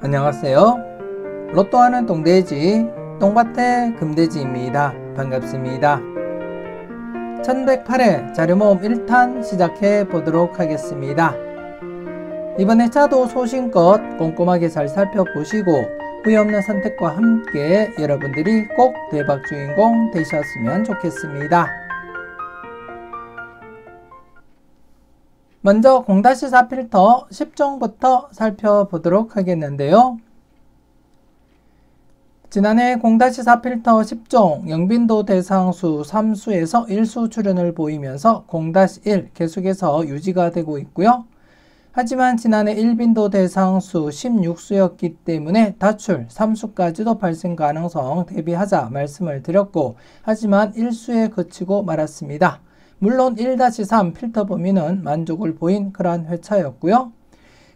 안녕하세요. 로또하는 똥돼지 똥밭의 금돼지입니다. 반갑습니다. 1108회 자료모음 1탄 시작해 보도록 하겠습니다. 이번에 차도 소신껏 꼼꼼하게 잘 살펴보시고 후회 없는 선택과 함께 여러분들이 꼭 대박 주인공 되셨으면 좋겠습니다. 먼저 0-4 필터 10종부터 살펴보도록 하겠는데요. 지난해 0-4 필터 10종 영빈도 대상수 3수에서 1수 출현을 보이면서 0-1 계속해서 유지가 되고 있고요. 하지만 지난해 1빈도 대상수 16수였기 때문에 다출 3수까지도 발생 가능성 대비하자 말씀을 드렸고, 하지만 1수에 그치고 말았습니다. 물론 1-3 필터 범위는 만족을 보인 그러한 회차였고요.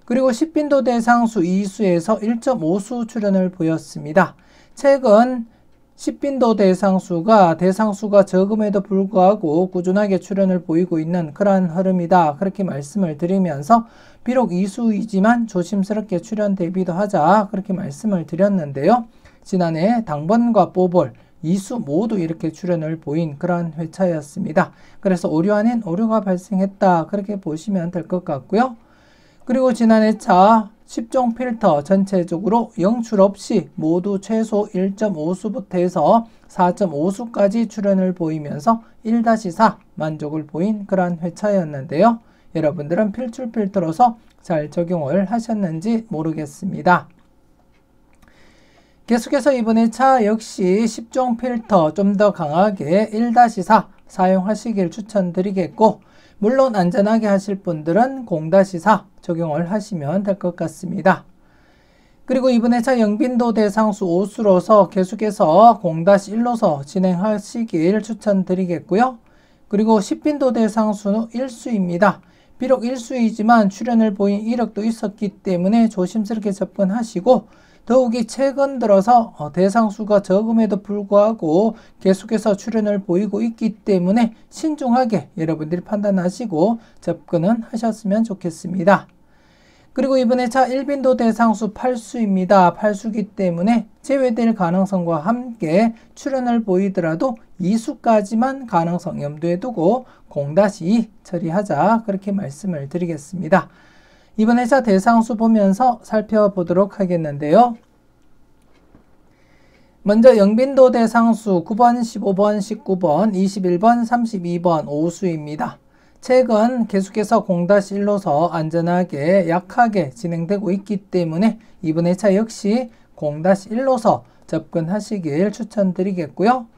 그리고 10빈도 대상수 2수에서 1.5수 출현을 보였습니다. 최근 10빈도 대상수가 적음에도 불구하고 꾸준하게 출현을 보이고 있는 그러한 흐름이다, 그렇게 말씀을 드리면서 비록 2수이지만 조심스럽게 출현 대비도 하자, 그렇게 말씀을 드렸는데요. 지난해 당번과 뽀볼 2수 모두 이렇게 출현을 보인 그러한 회차였습니다. 그래서 오류 아닌 오류가 발생했다, 그렇게 보시면 될 것 같고요. 그리고 지난해 차 10종 필터 전체적으로 영출 없이 모두 최소 1.5수부터 해서 4.5수까지 출현을 보이면서 1-4 만족을 보인 그러한 회차였는데요. 여러분들은 필출 필터로서 잘 적용을 하셨는지 모르겠습니다. 계속해서 이번에 차 역시 10종 필터 좀 더 강하게 1-4 사용하시길 추천드리겠고, 물론 안전하게 하실 분들은 0-4 적용을 하시면 될 것 같습니다. 그리고 이번에 차 영빈도 대상수 5수로서 계속해서 0-1로서 진행하시길 추천드리겠고요. 그리고 10빈도 대상수는 1수입니다. 비록 1수이지만 출현을 보인 이력도 있었기 때문에 조심스럽게 접근하시고, 더욱이 최근 들어서 대상수가 적음에도 불구하고 계속해서 출현을 보이고 있기 때문에 신중하게 여러분들이 판단하시고 접근은 하셨으면 좋겠습니다. 그리고 이번에 차 1빈도 대상수 8수입니다. 8수기 때문에 제외될 가능성과 함께 출현을 보이더라도 2수까지만 가능성 염두에 두고 0-2 처리하자, 그렇게 말씀을 드리겠습니다. 이번 회차 대상수 보면서 살펴보도록 하겠는데요. 먼저 영빈도 대상수 9번, 15번, 19번, 21번, 32번 5수입니다. 최근 계속해서 0-1로서 안전하게 약하게 진행되고 있기 때문에 이번 회차 역시 0-1로서 접근하시길 추천드리겠고요.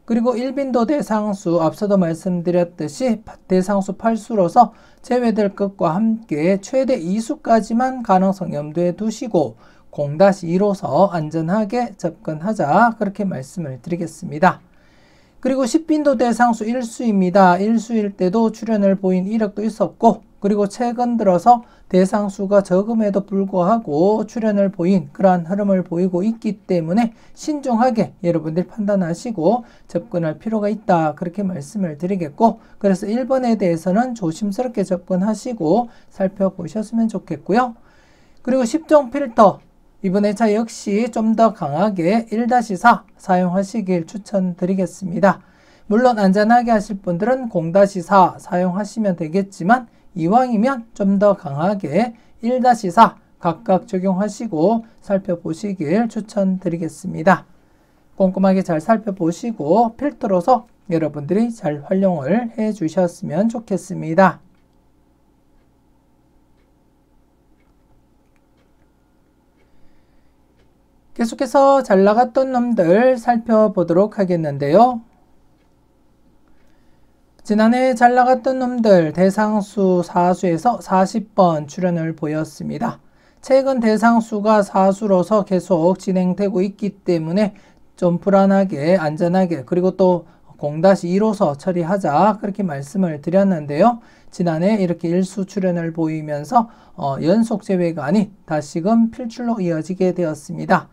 그리고 1빈도 대상수 앞서도 말씀드렸듯이 대상수 8수로서 제외될 것과 함께 최대 2수까지만 가능성 염두에 두시고 0-2로서 안전하게 접근하자, 그렇게 말씀을 드리겠습니다. 그리고 10빈도 대상수 1수입니다. 1수일 때도 출현을 보인 이력도 있었고, 그리고 최근 들어서 대상수가 적음에도 불구하고 출현을 보인 그러한 흐름을 보이고 있기 때문에 신중하게 여러분들이 판단하시고 접근할 필요가 있다, 그렇게 말씀을 드리겠고, 그래서 1번에 대해서는 조심스럽게 접근하시고 살펴보셨으면 좋겠고요. 그리고 10종 필터 이번 회차 역시 좀 더 강하게 1-4 사용하시길 추천드리겠습니다. 물론 안전하게 하실 분들은 0-4 사용하시면 되겠지만 이왕이면 좀 더 강하게 1-4 각각 적용하시고 살펴보시길 추천드리겠습니다. 꼼꼼하게 잘 살펴보시고 필터로서 여러분들이 잘 활용을 해 주셨으면 좋겠습니다. 계속해서 잘 나갔던 놈들 살펴보도록 하겠는데요. 지난해 잘 나갔던 놈들 대상수 4수에서 40번 출현을 보였습니다. 최근 대상수가 4수로서 계속 진행되고 있기 때문에 좀 불안하게 안전하게 그리고 또 0-2로서 처리하자, 그렇게 말씀을 드렸는데요. 지난해 이렇게 1수 출현을 보이면서 연속 제외가 아닌 다시금 필출로 이어지게 되었습니다.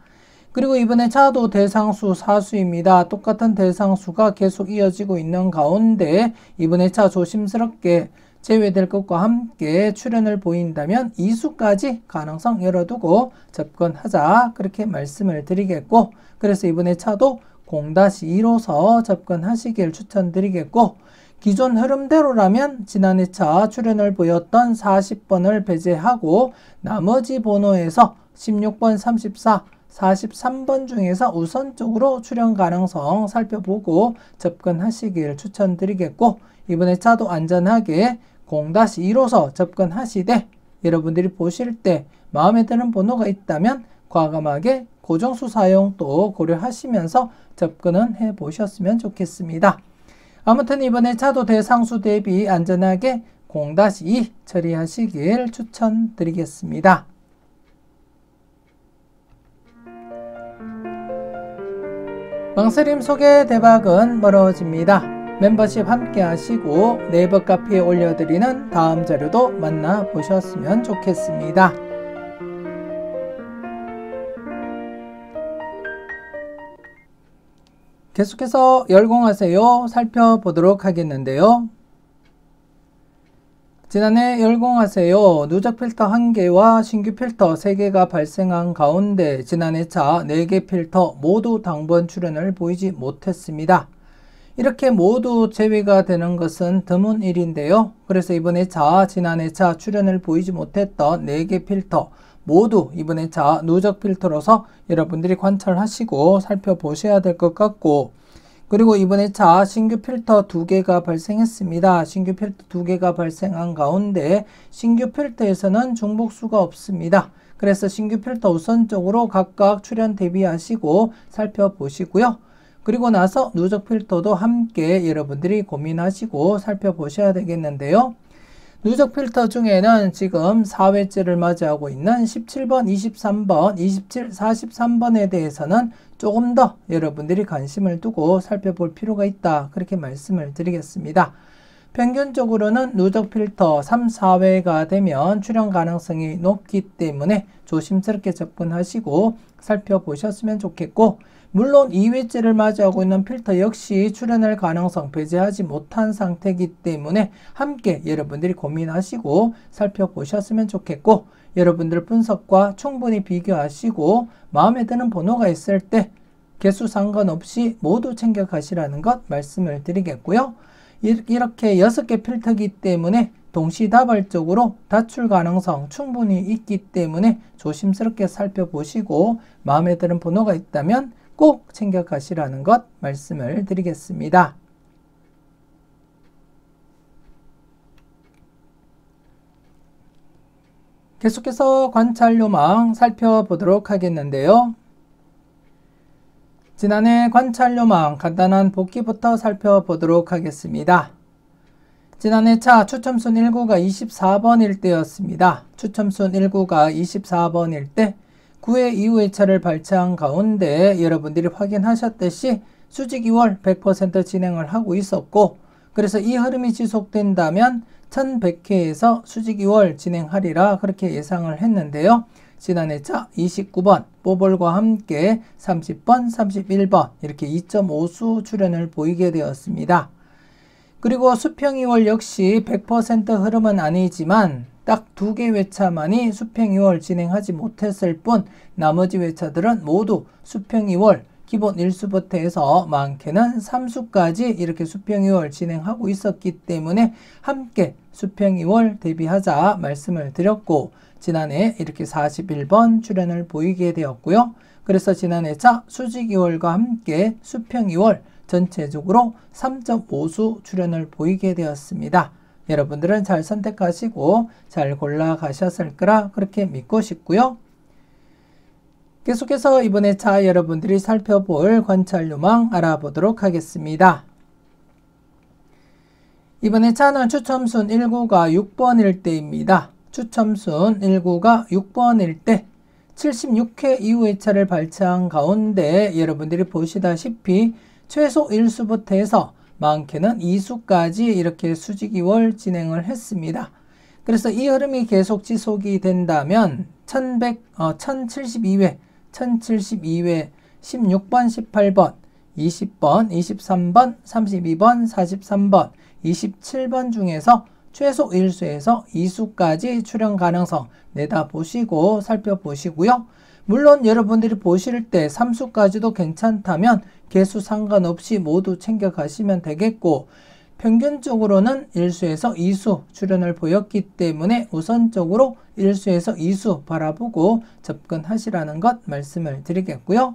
그리고 이번에 차도 대상수 4수입니다. 똑같은 대상수가 계속 이어지고 있는 가운데 이번에 차 조심스럽게 제외될 것과 함께 출현을 보인다면 2수까지 가능성 열어두고 접근하자 그렇게 말씀을 드리겠고, 그래서 이번에 차도 0-2로서 접근하시길 추천드리겠고, 기존 흐름대로라면 지난해 차 출현을 보였던 40번을 배제하고 나머지 번호에서 16번, 34, 43번 중에서 우선적으로 출현 가능성 살펴보고 접근하시길 추천드리겠고, 이번에 차도 안전하게 0-2로서 접근하시되 여러분들이 보실 때 마음에 드는 번호가 있다면 과감하게 고정수 사용도 고려하시면서 접근은 해보셨으면 좋겠습니다. 아무튼 이번에 차도 대상수 대비 안전하게 0-2 처리하시길 추천드리겠습니다. 망설임 속의 대박은 멀어집니다. 멤버십 함께 하시고 네이버 카페에 올려드리는 다음 자료도 만나보셨으면 좋겠습니다. 계속해서 열공하세요 살펴보도록 하겠는데요. 지난해 열공하세요 누적 필터 1개와 신규 필터 3개가 발생한 가운데 지난해 차 4개 필터 모두 당번 출현을 보이지 못했습니다. 이렇게 모두 제외가 되는 것은 드문 일인데요. 그래서 이번에 차 지난해 차 출현을 보이지 못했던 4개 필터 모두 이번에 차 누적 필터로서 여러분들이 관찰하시고 살펴보셔야 될 것 같고, 그리고 이번에 차 신규 필터 2개가 발생했습니다. 신규 필터 2개가 발생한 가운데 신규 필터에서는 중복수가 없습니다. 그래서 신규 필터 우선적으로 각각 출현 대비하시고 살펴보시고요. 그리고 나서 누적 필터도 함께 여러분들이 고민하시고 살펴보셔야 되겠는데요. 누적 필터 중에는 지금 4회째를 맞이하고 있는 17번, 23번, 27, 43번에 대해서는 조금 더 여러분들이 관심을 두고 살펴볼 필요가 있다. 그렇게 말씀을 드리겠습니다. 평균적으로는 누적 필터 3, 4회가 되면 출현 가능성이 높기 때문에 조심스럽게 접근하시고 살펴보셨으면 좋겠고, 물론 2회째를 맞이하고 있는 필터 역시 출현할 가능성 배제하지 못한 상태이기 때문에 함께 여러분들이 고민하시고 살펴보셨으면 좋겠고, 여러분들 분석과 충분히 비교하시고 마음에 드는 번호가 있을 때 개수 상관없이 모두 챙겨 가시라는 것 말씀을 드리겠고요. 이렇게 6개 필터이기 때문에 동시다발적으로 다출 가능성 충분히 있기 때문에 조심스럽게 살펴보시고 마음에 드는 번호가 있다면 꼭 챙겨 가시라는 것 말씀을 드리겠습니다. 계속해서 관찰 요망 살펴보도록 하겠는데요. 지난해 관찰 요망 간단한 복기부터 살펴보도록 하겠습니다. 지난해 차 추첨순 1구가 24번일 때였습니다. 추첨순 1구가 24번일 때 9회 이후의 차를 발췌한 가운데 여러분들이 확인하셨듯이 수직 2월 100% 진행을 하고 있었고, 그래서 이 흐름이 지속된다면 1100회에서 수직 2월 진행하리라 그렇게 예상을 했는데요. 지난해 차 29번 뽀볼과 함께 30번, 31번 이렇게 2.5수 출현을 보이게 되었습니다. 그리고 수평 2월 역시 100% 흐름은 아니지만 딱 2개 회차만이 수평 2월 진행하지 못했을 뿐 나머지 회차들은 모두 수평 2월 기본 1수부터 해서 많게는 3수까지 이렇게 수평 2월 진행하고 있었기 때문에 함께 수평 2월 대비하자 말씀을 드렸고, 지난해 이렇게 41번 출현을 보이게 되었고요. 그래서 지난해 차 수직 2월과 함께 수평 2월 전체적으로 3.5수 출현을 보이게 되었습니다. 여러분들은 잘 선택하시고 잘 골라 가셨을 거라 그렇게 믿고 싶고요. 계속해서 이번에 차 여러분들이 살펴볼 관찰 요망 알아보도록 하겠습니다. 이번에 차는 추첨순 1구가 6번일 때입니다. 추첨순 1구가 6번일 때 76회 이후의 차를 발췌한 가운데 여러분들이 보시다시피 최소 1수부터 해서 많게는 2수까지 이렇게 수직 2월 진행을 했습니다. 그래서 이 흐름이 계속 지속이 된다면 1072회, 16번, 18번, 20번, 23번, 32번, 43번, 27번 중에서 최소 1수에서 2수까지 출현 가능성 내다보시고 살펴보시고요. 물론 여러분들이 보실 때 3수까지도 괜찮다면 개수 상관없이 모두 챙겨가시면 되겠고, 평균적으로는 1수에서 2수 출현을 보였기 때문에 우선적으로 1수에서 2수 바라보고 접근하시라는 것 말씀을 드리겠고요.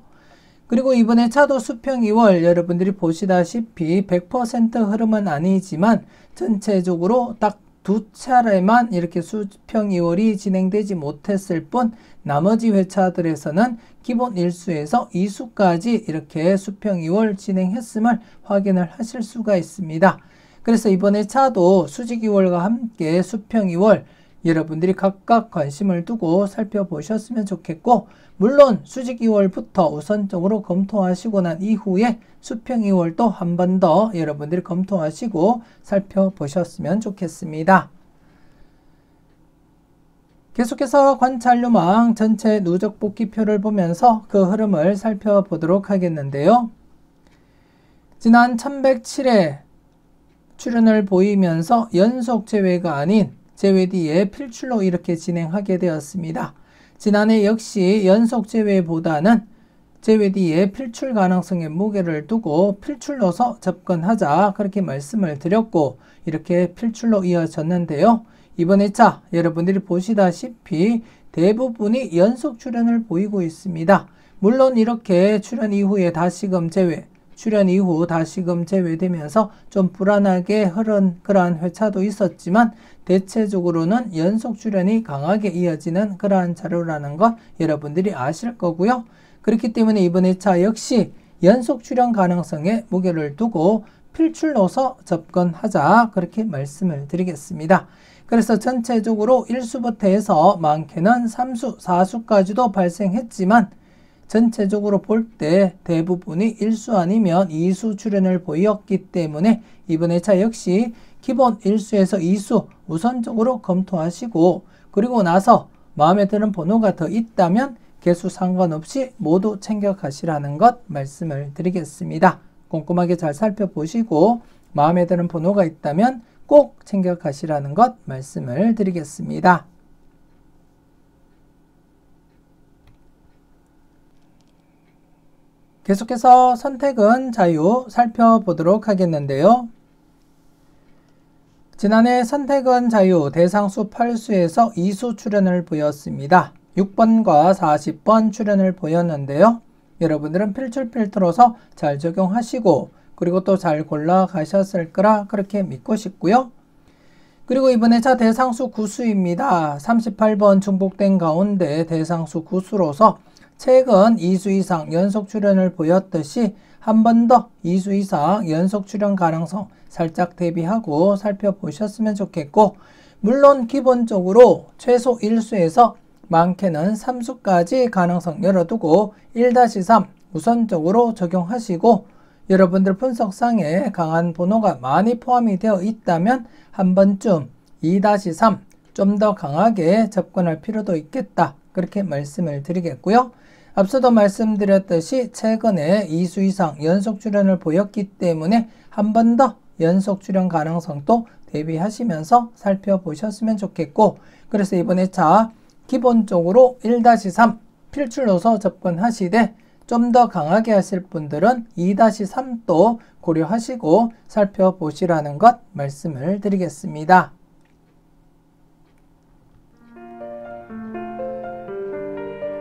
그리고 이번에 차도 수평 2월 여러분들이 보시다시피 100% 흐름은 아니지만 전체적으로 딱 두 차례만 이렇게 수평 2월이 진행되지 못했을 뿐 나머지 회차들에서는 기본 1수에서 2수까지 이렇게 수평 2월 진행했음을 확인을 하실 수가 있습니다. 그래서 이번에 차도 수직 2월과 함께 수평 2월 여러분들이 각각 관심을 두고 살펴보셨으면 좋겠고, 물론 수직 2월부터 우선적으로 검토하시고 난 이후에 수평 2월도 한 번 더 여러분들이 검토하시고 살펴보셨으면 좋겠습니다. 계속해서 관찰요망 전체 누적 복귀표를 보면서 그 흐름을 살펴보도록 하겠는데요. 지난 1107회 출현을 보이면서 연속 제외가 아닌 제외 뒤에 필출로 이렇게 진행하게 되었습니다. 지난해 역시 연속 제외보다는 제외 뒤에 필출 가능성에 무게를 두고 필출로서 접근하자 그렇게 말씀을 드렸고, 이렇게 필출로 이어졌는데요. 이번 회차 여러분들이 보시다시피 대부분이 연속 출현을 보이고 있습니다. 물론 이렇게 출현 이후에 다시금 제외, 출현 이후 다시금 제외되면서 좀 불안하게 흐른 그러한 회차도 있었지만 대체적으로는 연속 출현이 강하게 이어지는 그러한 자료라는 것 여러분들이 아실 거고요. 그렇기 때문에 이번 회차 역시 연속 출현 가능성에 무게를 두고 필출로서 접근하자 그렇게 말씀을 드리겠습니다. 그래서 전체적으로 1수부터 해서 많게는 3수, 4수까지도 발생했지만 전체적으로 볼 때 대부분이 1수 아니면 2수 출현을 보였기 때문에 이번 회차 역시 기본 1수에서 2수 우선적으로 검토하시고, 그리고 나서 마음에 드는 번호가 더 있다면 개수 상관없이 모두 챙겨가시라는 것 말씀을 드리겠습니다. 꼼꼼하게 잘 살펴보시고 마음에 드는 번호가 있다면 꼭 챙겨가시라는 것 말씀을 드리겠습니다. 계속해서 선택은 자유 살펴보도록 하겠는데요. 지난해 선택은 자유 대상수 8수에서 2수 출현을 보였습니다. 6번과 40번 출현을 보였는데요. 여러분들은 필출 필터로서 잘 적용하시고 그리고 또 잘 골라 가셨을 거라 그렇게 믿고 싶고요. 그리고 이번에 차 대상수 9수입니다. 38번 중복된 가운데 대상수 9수로서 최근 2수 이상 연속 출현을 보였듯이 한 번 더 2수 이상 연속 출현 가능성 살짝 대비하고 살펴보셨으면 좋겠고, 물론 기본적으로 최소 1수에서 많게는 3수까지 가능성 열어두고 1-3 우선적으로 적용하시고, 여러분들 분석상에 강한 번호가 많이 포함이 되어 있다면 한 번쯤 2-3 좀 더 강하게 접근할 필요도 있겠다 그렇게 말씀을 드리겠고요. 앞서도 말씀드렸듯이 최근에 2수 이상 연속 출현을 보였기 때문에 한 번 더 연속 출현 가능성도 대비하시면서 살펴보셨으면 좋겠고, 그래서 이번 회차 기본적으로 1-3 필출로서 접근하시되 좀 더 강하게 하실 분들은 2-3도 고려하시고 살펴보시라는 것 말씀을 드리겠습니다.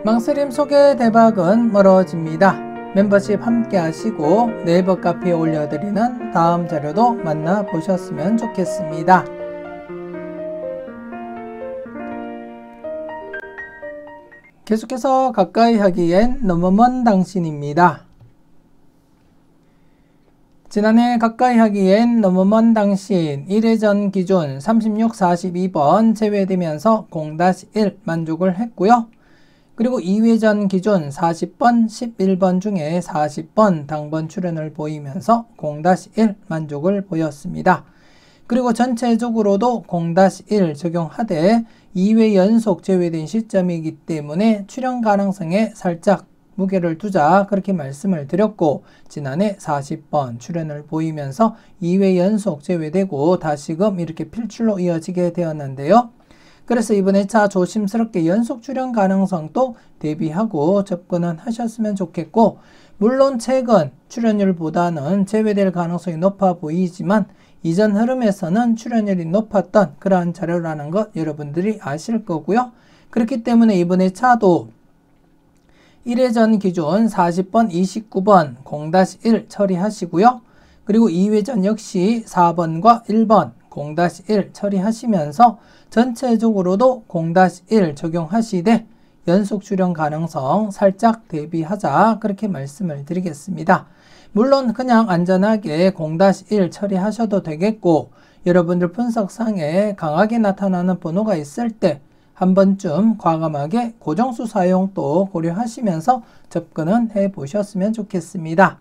망설임 속의 대박은 멀어집니다. 멤버십 함께 하시고 네이버 카페에 올려드리는 다음 자료도 만나보셨으면 좋겠습니다. 계속해서 가까이 하기엔 너무 먼 당신입니다. 지난해 가까이 하기엔 너무 먼 당신 1회전 기준 36, 42번 제외되면서 0-1 만족을 했고요. 그리고 2회전 기준 40번, 11번 중에 40번 당번 출현을 보이면서 0-1 만족을 보였습니다. 그리고 전체적으로도 0-1 적용하되 2회 연속 제외된 시점이기 때문에 출현 가능성에 살짝 무게를 두자 그렇게 말씀을 드렸고 지난해 40번 출연을 보이면서 2회 연속 제외되고 다시금 이렇게 필출로 이어지게 되었는데요. 그래서 이번에 차 조심스럽게 연속 출연 가능성도 대비하고 접근은 하셨으면 좋겠고 물론 최근 출연율보다는 제외될 가능성이 높아 보이지만 이전 흐름에서는 출연율이 높았던 그러한 자료라는 것 여러분들이 아실 거고요. 그렇기 때문에 이번에 차도 1회전 기준 40번, 29번 0-1 처리하시고요. 그리고 2회전 역시 4번과 1번 0-1 처리하시면서 전체적으로도 0-1 적용하시되 연속 출연 가능성 살짝 대비하자 그렇게 말씀을 드리겠습니다. 물론 그냥 안전하게 0-1 처리하셔도 되겠고 여러분들 분석상에 강하게 나타나는 번호가 있을 때 한 번쯤 과감하게 고정수 사용도 고려하시면서 접근은 해보셨으면 좋겠습니다.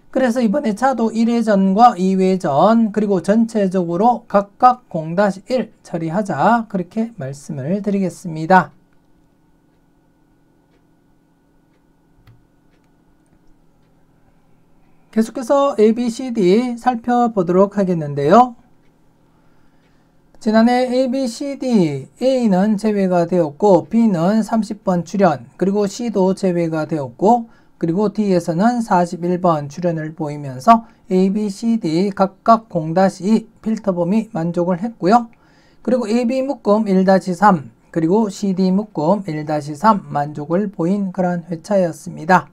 그래서 이번에 차도 1회전과 2회전 그리고 전체적으로 각각 0-1 처리하자 그렇게 말씀을 드리겠습니다. 계속해서 ABCD 살펴보도록 하겠는데요. 지난해 ABCD A는 제외가 되었고 B는 30번 출연 그리고 C도 제외가 되었고 그리고 D에서는 41번 출연을 보이면서 ABCD 각각 0-2 필터 범위 만족을 했고요. 그리고 AB 묶음 1-3 그리고 CD 묶음 1-3 만족을 보인 그런 회차였습니다.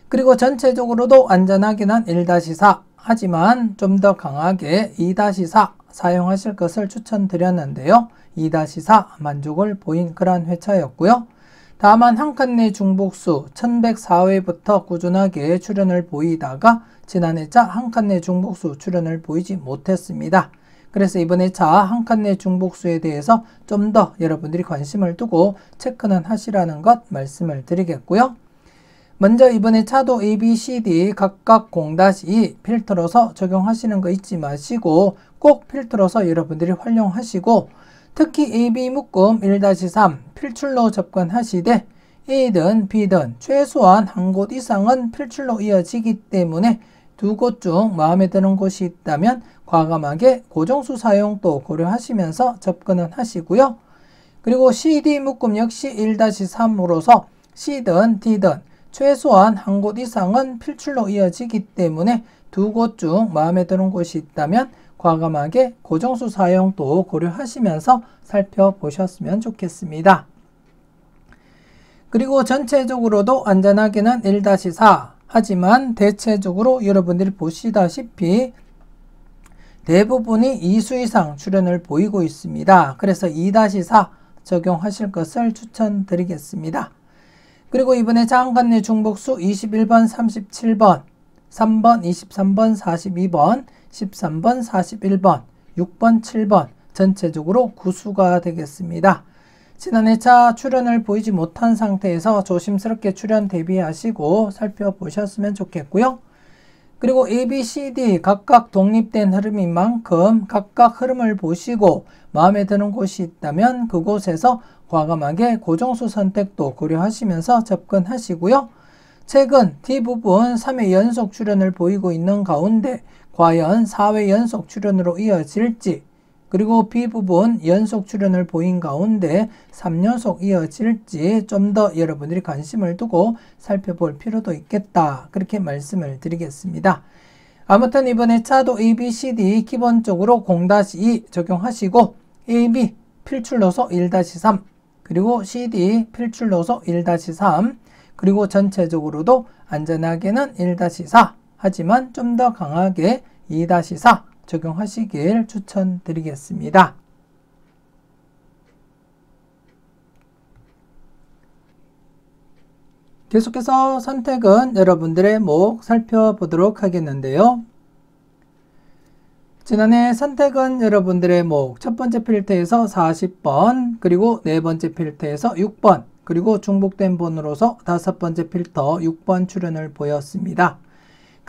그리고 전체적으로도 안전하게는 1-4 하지만 좀 더 강하게 2-4 사용하실 것을 추천드렸는데요. 2-4 만족을 보인 그런 회차였고요. 다만 한 칸 내 중복수 1104회부터 꾸준하게 출연을 보이다가 지난해 차 한 칸 내 중복수 출연을 보이지 못했습니다. 그래서 이번에 차 한 칸 내 중복수에 대해서 좀 더 여러분들이 관심을 두고 체크는 하시라는 것 말씀을 드리겠고요. 먼저 이번에 차도 ABCD 각각 0-2 필터로서 적용하시는 거 잊지 마시고 꼭 필터로서 여러분들이 활용하시고 특히 AB 묶음 1-3 필출로 접근하시되 A든 B든 최소한 한 곳 이상은 필출로 이어지기 때문에 두 곳 중 마음에 드는 곳이 있다면 과감하게 고정수 사용도 고려하시면서 접근은 하시고요. 그리고 CD 묶음 역시 1-3으로서 C든 D든 최소한 한 곳 이상은 필출로 이어지기 때문에 두 곳 중 마음에 드는 곳이 있다면 과감하게 고정수 사용도 고려하시면서 살펴보셨으면 좋겠습니다. 그리고 전체적으로도 안전하게는 1-4 하지만 대체적으로 여러분들이 보시다시피 대부분이 2수 이상 출연을 보이고 있습니다. 그래서 2-4 적용하실 것을 추천드리겠습니다. 그리고 이번에 장관내 중복수 21번, 37번, 3번, 23번, 42번, 13번, 41번, 6번, 7번 전체적으로 9수가 되겠습니다. 지난해 차 출연을 보이지 못한 상태에서 조심스럽게 출연 대비하시고 살펴보셨으면 좋겠고요. 그리고 ABCD 각각 독립된 흐름인 만큼 각각 흐름을 보시고 마음에 드는 곳이 있다면 그곳에서 과감하게 고정수 선택도 고려하시면서 접근하시고요. 최근 D부분 3회 연속 출연을 보이고 있는 가운데 과연 4회 연속 출연으로 이어질지 그리고 B부분 연속 출연을 보인 가운데 3연속 이어질지 좀 더 여러분들이 관심을 두고 살펴볼 필요도 있겠다. 그렇게 말씀을 드리겠습니다. 아무튼 이번에 차도 ABCD 기본적으로 0-2 적용하시고 AB 필출로서 1-3 그리고 CD 필출로서 1-3 그리고 전체적으로도 안전하게는 1-4 하지만 좀 더 강하게 2-4 적용하시길 추천드리겠습니다. 계속해서 선택은 여러분들의 목 살펴보도록 하겠는데요. 지난해 선택은 여러분들의 목 첫 번째 필터에서 40번 그리고 네 번째 필터에서 6번 그리고 중복된 번호로서 다섯 번째 필터 6번 출연을 보였습니다.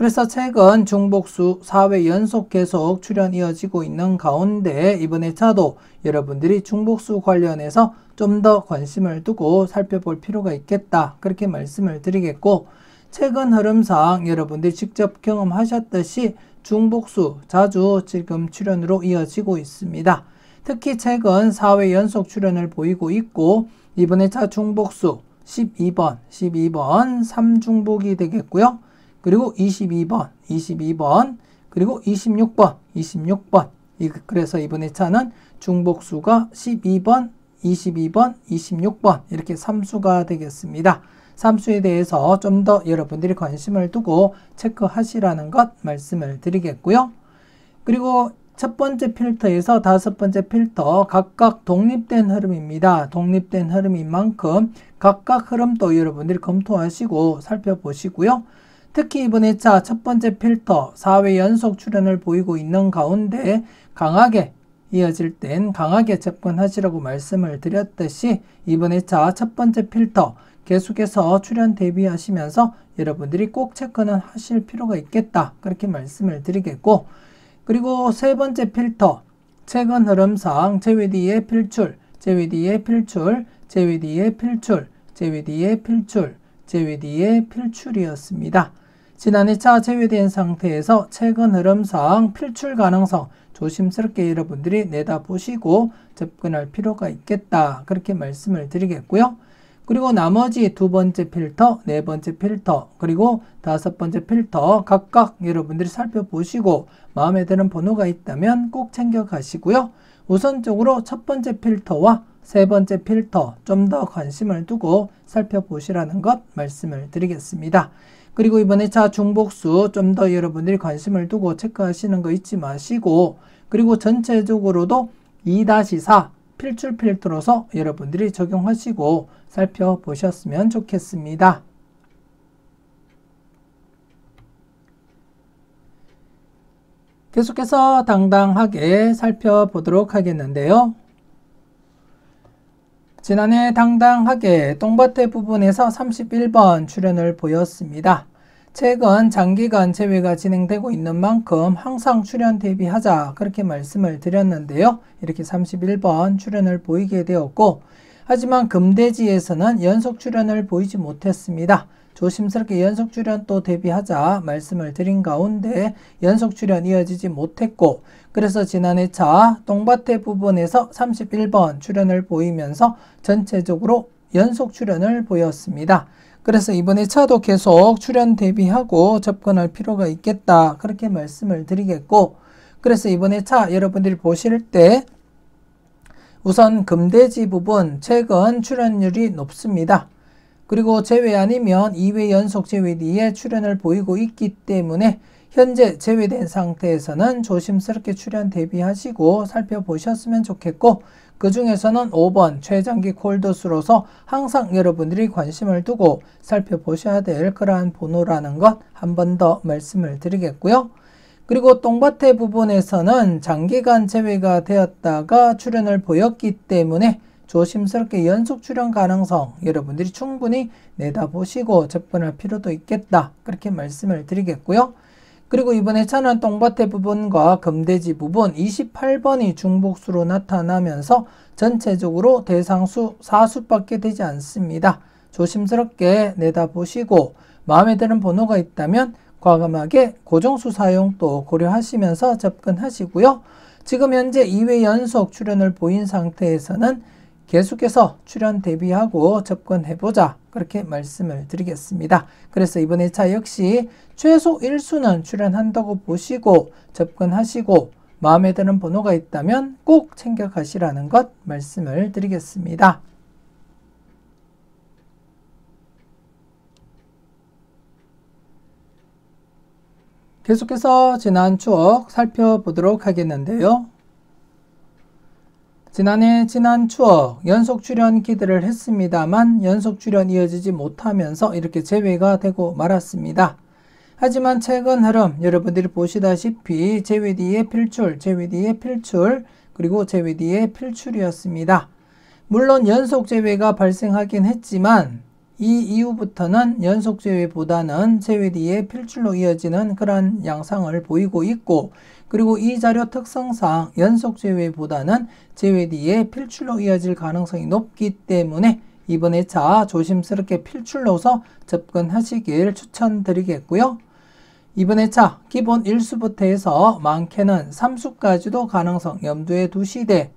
그래서 최근 중복수 4회 연속 계속 출연 이어지고 있는 가운데 이번 회차도 여러분들이 중복수 관련해서 좀 더 관심을 두고 살펴볼 필요가 있겠다. 그렇게 말씀을 드리겠고, 최근 흐름상 여러분들이 직접 경험하셨듯이 중복수 자주 지금 출연으로 이어지고 있습니다. 특히 최근 4회 연속 출연을 보이고 있고, 이번 회차 중복수 12번 3중복이 되겠고요. 그리고 22번, 그리고 26번. 그래서 이번 회차는 중복수가 12번, 26번 이렇게 3수가 되겠습니다. 3수에 대해서 좀 더 여러분들이 관심을 두고 체크하시라는 것 말씀을 드리겠고요. 그리고 첫 번째 필터에서 다섯 번째 필터 각각 독립된 흐름입니다. 독립된 흐름인 만큼 각각 흐름도 여러분들이 검토하시고 살펴보시고요. 특히 이번 회차 첫 번째 필터 4회 연속 출연을 보이고 있는 가운데 강하게 이어질 땐 강하게 접근하시라고 말씀을 드렸듯이 이번 회차 첫 번째 필터 계속해서 출연 대비하시면서 여러분들이 꼭 체크는 하실 필요가 있겠다. 그렇게 말씀을 드리겠고, 그리고 세 번째 필터 최근 흐름상 제외 뒤에 필출, 제외 뒤에 필출, 제외 뒤에 필출, 제외 뒤에 필출, 제외 뒤에 필출이었습니다. 지난 회차 제외된 상태에서 최근 흐름상 필출 가능성 조심스럽게 여러분들이 내다보시고 접근할 필요가 있겠다. 그렇게 말씀을 드리겠고요. 그리고 나머지 두 번째 필터, 네 번째 필터, 그리고 다섯 번째 필터 각각 여러분들이 살펴보시고 마음에 드는 번호가 있다면 꼭 챙겨 가시고요. 우선적으로 첫 번째 필터와 세 번째 필터 좀 더 관심을 두고 살펴보시라는 것 말씀을 드리겠습니다. 그리고 이번 회차 중복수 좀 더 여러분들이 관심을 두고 체크하시는 거 잊지 마시고, 그리고 전체적으로도 2-4 필출 필터로서 여러분들이 적용하시고 살펴보셨으면 좋겠습니다. 계속해서 당당하게 살펴보도록 하겠는데요. 지난해 당당하게 똥밭의 부분에서 31번 출연을 보였습니다. 최근 장기간 제외가 진행되고 있는 만큼 항상 출연 대비하자 그렇게 말씀을 드렸는데요. 이렇게 31번 출연을 보이게 되었고, 하지만 금대지에서는 연속 출연을 보이지 못했습니다. 조심스럽게 연속 출연 또 대비하자 말씀을 드린 가운데 연속 출연 이어지지 못했고, 그래서 지난 회차 똥밭의 부분에서 31번 출연을 보이면서 전체적으로 연속 출연을 보였습니다. 그래서 이번 회차도 계속 출연 대비하고 접근할 필요가 있겠다. 그렇게 말씀을 드리겠고, 그래서 이번 회차 여러분들이 보실 때 우선 금대지 부분 최근 출연율이 높습니다. 그리고 제외 아니면 2회 연속 제외 뒤에 출연을 보이고 있기 때문에 현재 제외된 상태에서는 조심스럽게 출연 대비하시고 살펴보셨으면 좋겠고, 그 중에서는 5번 최장기 콜드수로서 항상 여러분들이 관심을 두고 살펴보셔야 될 그러한 번호라는 것 한 번 더 말씀을 드리겠고요. 그리고 똥밭의 부분에서는 장기간 제외가 되었다가 출연을 보였기 때문에 조심스럽게 연속 출연 가능성 여러분들이 충분히 내다보시고 접근할 필요도 있겠다. 그렇게 말씀을 드리겠고요. 그리고 이번 회차는 똥밭의 부분과 금대지 부분 28번이 중복수로 나타나면서 전체적으로 대상수 4수밖에 되지 않습니다. 조심스럽게 내다보시고 마음에 드는 번호가 있다면 과감하게 고정수 사용도 고려하시면서 접근하시고요. 지금 현재 2회 연속 출연을 보인 상태에서는 계속해서 출연 대비하고 접근해보자 그렇게 말씀을 드리겠습니다. 그래서 이번 회차 역시 최소 1수는 출연한다고 보시고 접근하시고 마음에 드는 번호가 있다면 꼭 챙겨가시라는 것 말씀을 드리겠습니다. 계속해서 지난 추억 살펴보도록 하겠는데요. 지난해 지난 추억 연속 출연 기대를 했습니다만 연속 출연 이어지지 못하면서 이렇게 제외가 되고 말았습니다. 하지만 최근 흐름 여러분들이 보시다시피 제외 뒤에 필출, 제외 뒤에 필출, 그리고 제외 뒤에 필출이었습니다. 물론 연속 제외가 발생하긴 했지만 이 이후부터는 연속 제외보다는 제외 뒤에 필출로 이어지는 그런 양상을 보이고 있고, 그리고 이 자료 특성상 연속 제외보다는 제외 뒤에 필출로 이어질 가능성이 높기 때문에 이번 회차 조심스럽게 필출로서 접근하시길 추천드리겠고요. 이번 회차 기본 1수부터 해서 많게는 3수까지도 가능성 염두에 두시되,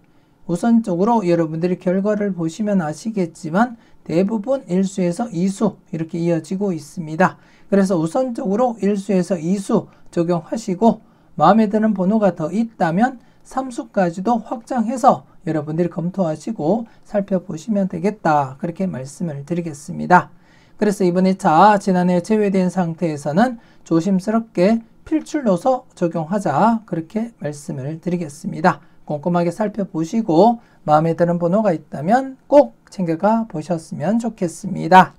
우선적으로 여러분들이 결과를 보시면 아시겠지만 대부분 1수에서 2수 이렇게 이어지고 있습니다. 그래서 우선적으로 1수에서 2수 적용하시고, 마음에 드는 번호가 더 있다면 3수까지도 확장해서 여러분들이 검토하시고 살펴보시면 되겠다, 그렇게 말씀을 드리겠습니다. 그래서 이번 회차 지난해 제외된 상태에서는 조심스럽게 필출로서 적용하자, 그렇게 말씀을 드리겠습니다. 꼼꼼하게 살펴보시고 마음에 드는 번호가 있다면 꼭 챙겨가 보셨으면 좋겠습니다.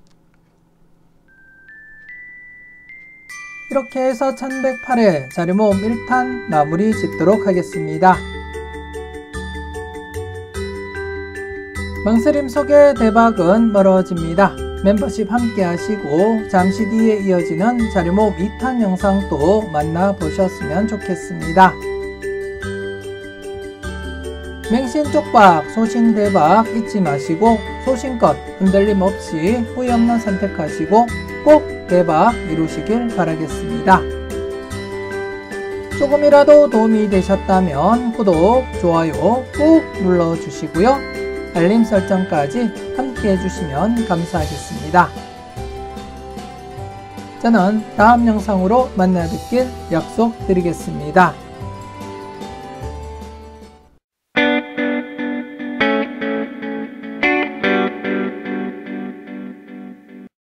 이렇게 해서 1108회 자료모음 1탄 마무리 짓도록 하겠습니다. 망설임 속에 대박은 멀어집니다. 멤버십 함께 하시고 잠시 뒤에 이어지는 자료모음 2탄 영상도 만나보셨으면 좋겠습니다. 맹신 쪽박, 소신 대박 잊지 마시고 소신껏 흔들림 없이 후회 없는 선택하시고 꼭 대박 이루시길 바라겠습니다. 조금이라도 도움이 되셨다면 구독, 좋아요 꾹 눌러주시고요. 알림 설정까지 함께 해주시면 감사하겠습니다. 저는 다음 영상으로 만나 뵙길 약속드리겠습니다.